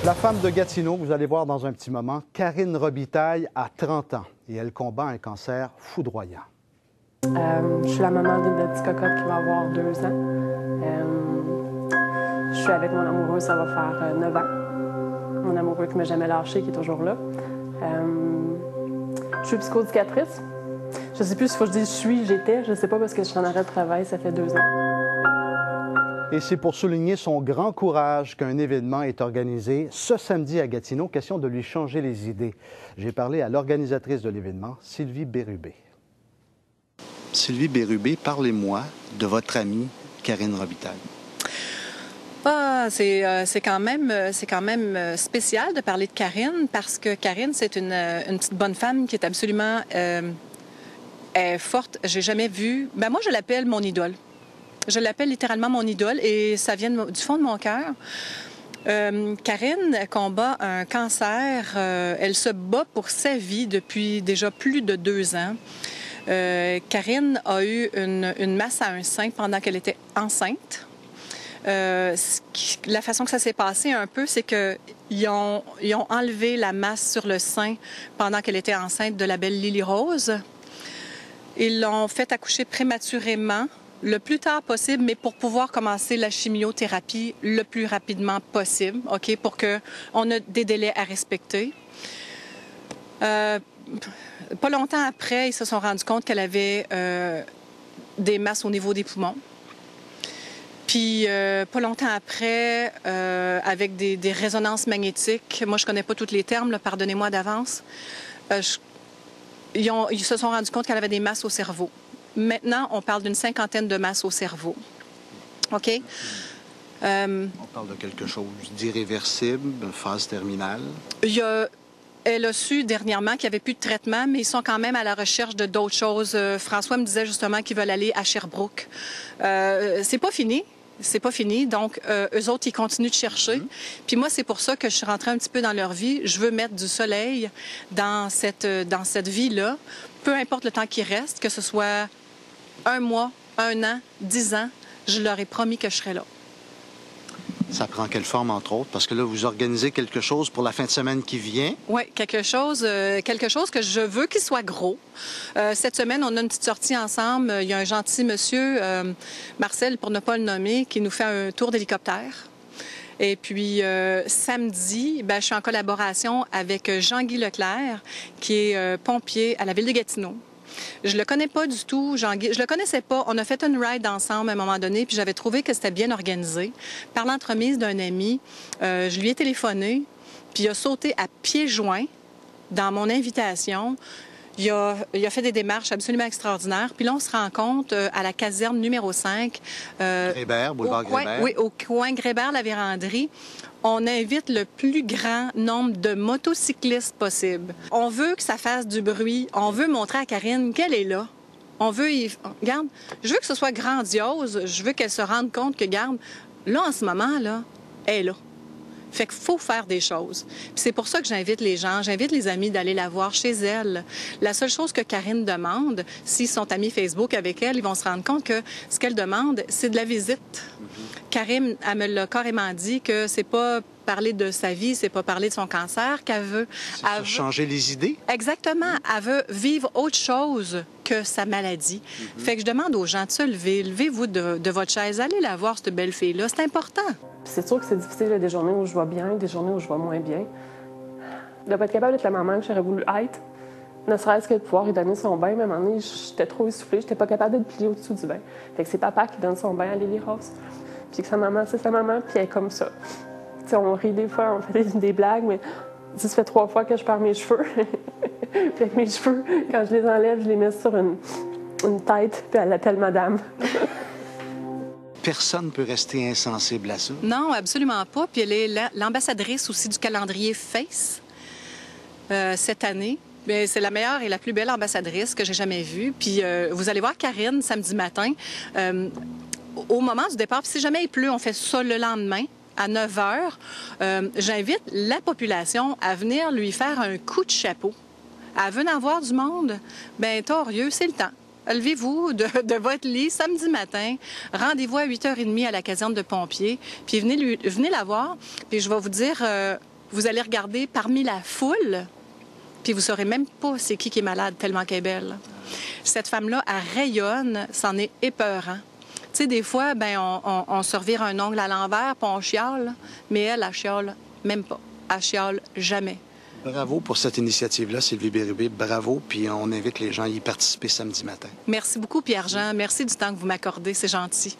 La femme de Gatineau, vous allez voir dans un petit moment, Karine Robitaille a 30 ans et elle combat un cancer foudroyant. Je suis la maman d'une petite cocotte qui va avoir 2 ans. Je suis avec mon amoureux, ça va faire 9 ans. Mon amoureux qui m'a jamais lâché, qui est toujours là. Je suis psychoéducatrice. Je sais plus s'il faut que je dise j'étais, je sais pas parce que je suis en arrêt de travail, ça fait 2 ans. Et c'est pour souligner son grand courage qu'un événement est organisé ce samedi à Gatineau. Question de lui changer les idées. J'ai parlé à l'organisatrice de l'événement, Sylvie Bérubé. Sylvie Bérubé, parlez-moi de votre amie Karine Robitaille. C'est quand même spécial de parler de Karine parce que Karine, c'est une petite bonne femme qui est absolument forte. J'ai jamais vu... moi, je l'appelle mon idole. Je l'appelle littéralement mon idole et ça vient du fond de mon cœur. Karine combat un cancer. Elle se bat pour sa vie depuis déjà plus de 2 ans. Karine a eu une masse à un sein pendant qu'elle était enceinte. La façon que ça s'est passé un peu, c'est qu'ils ont enlevé la masse sur le sein pendant qu'elle était enceinte de la belle Lily Rose. Ils l'ont fait accoucher prématurément, le plus tard possible, mais pour pouvoir commencer la chimiothérapie le plus rapidement possible, OK, pour qu'on ait des délais à respecter. Pas longtemps après, ils se sont rendus compte qu'elle avait des masses au niveau des poumons. Puis, pas longtemps après, avec des résonances magnétiques, moi, je connais pas tous les termes, là, pardonnez-moi d'avance, ils se sont rendus compte qu'elle avait des masses au cerveau. Maintenant, on parle d'une 50aine de masses au cerveau. OK? On parle de quelque chose d'irréversible, phase terminale. Elle a su dernièrement qu'il n'y avait plus de traitement, mais ils sont quand même à la recherche de d'autres choses. François me disait justement qu'ils veulent aller à Sherbrooke. C'est pas fini. C'est pas fini. Donc, eux autres, ils continuent de chercher. Puis moi, c'est pour ça que je suis rentrée un petit peu dans leur vie. Je veux mettre du soleil dans cette vie-là, peu importe le temps qui reste, que ce soit 1 mois, 1 an, 10 ans, je leur ai promis que je serais là. Ça prend quelle forme, entre autres? Parce que là, vous organisez quelque chose pour la fin de semaine qui vient. Oui, quelque chose que je veux qu'il soit gros. Cette semaine, on a une petite sortie ensemble. Il y a un gentil monsieur, Marcel, pour ne pas le nommer, qui nous fait un tour d'hélicoptère. Et puis, samedi, je suis en collaboration avec Jean-Guy Leclerc, qui est pompier à la ville de Gatineau. Je le connais pas du tout, Jean-Guy. Je le connaissais pas. On a fait une ride ensemble à un moment donné, puis j'avais trouvé que c'était bien organisé. Par l'entremise d'un ami, je lui ai téléphoné, puis il a sauté à pieds joints dans mon invitation. Il a fait des démarches absolument extraordinaires. Puis là, on se rencontre à la caserne numéro 5. Grébert, boulevard Grébert. Oui, au coin Grébert-la-Vérandrie. On invite le plus grand nombre de motocyclistes possible. On veut que ça fasse du bruit. On veut montrer à Karine qu'elle est là. On veut... Regarde, je veux que ce soit grandiose. Je veux qu'elle se rende compte que, regarde, là, en ce moment, là, elle est là. Fait qu'il faut faire des choses. Puis c'est pour ça que j'invite les gens, j'invite les amis d'aller la voir chez elle. La seule chose que Karine demande, s'ils sont amis Facebook avec elle, ils vont se rendre compte que ce qu'elle demande, c'est de la visite. Karine, elle me l'a carrément dit que c'est pas parler de sa vie, c'est pas parler de son cancer qu'elle veut. C'est changer les idées? Exactement. Elle veut vivre autre chose que sa maladie. Fait que je demande aux gens de se lever. Levez-vous de votre chaise. Allez la voir, cette belle fille-là. C'est important. C'est sûr que c'est difficile. Il y a des journées où je vais bien, des journées où je vais moins bien. De ne pas être capable d'être la maman que j'aurais voulu être, ne serait-ce que de pouvoir lui donner son bain. Mais à un moment donné, j'étais trop essoufflée. J'étais pas capable d'être pliée au-dessous du bain. Fait que c'est papa qui donne son bain à Lily Rose. Puis que sa maman, c'est sa maman, puis elle est comme ça. T'sais, on rit des fois, on fait des blagues, mais ça fait 3 fois que je perds mes cheveux. Puis avec mes cheveux, quand je les enlève, je les mets sur une tête, puis elle l'appelle madame. Personne ne peut rester insensible à ça. Non, absolument pas. Puis elle est l'ambassadrice aussi du calendrier Face cette année. C'est la meilleure et la plus belle ambassadrice que j'ai jamais vue. Puis vous allez voir Karine samedi matin. Au moment du départ, puis si jamais il pleut, on fait ça le lendemain. À 9 h, j'invite la population à venir lui faire un coup de chapeau. Elle veut en voir du monde. Bien, torieux, c'est le temps. Levez-vous de votre lit samedi matin. Rendez-vous à 8 h 30 à la caserne de pompiers. Puis venez la voir. Puis je vais vous dire, Vous allez regarder parmi la foule, puis vous ne saurez même pas c'est qui est malade tellement qu'elle est belle. Cette femme-là, elle rayonne, c'en est épeurant. Tu sais, des fois, on se revire un ongle à l'envers, puis on chiale, mais elle chiale même pas. Elle chiale jamais. Bravo pour cette initiative-là, Sylvie Bérubé. Bravo, puis on invite les gens à y participer samedi matin. Merci beaucoup, Pierre-Jean. Merci du temps que vous m'accordez, c'est gentil.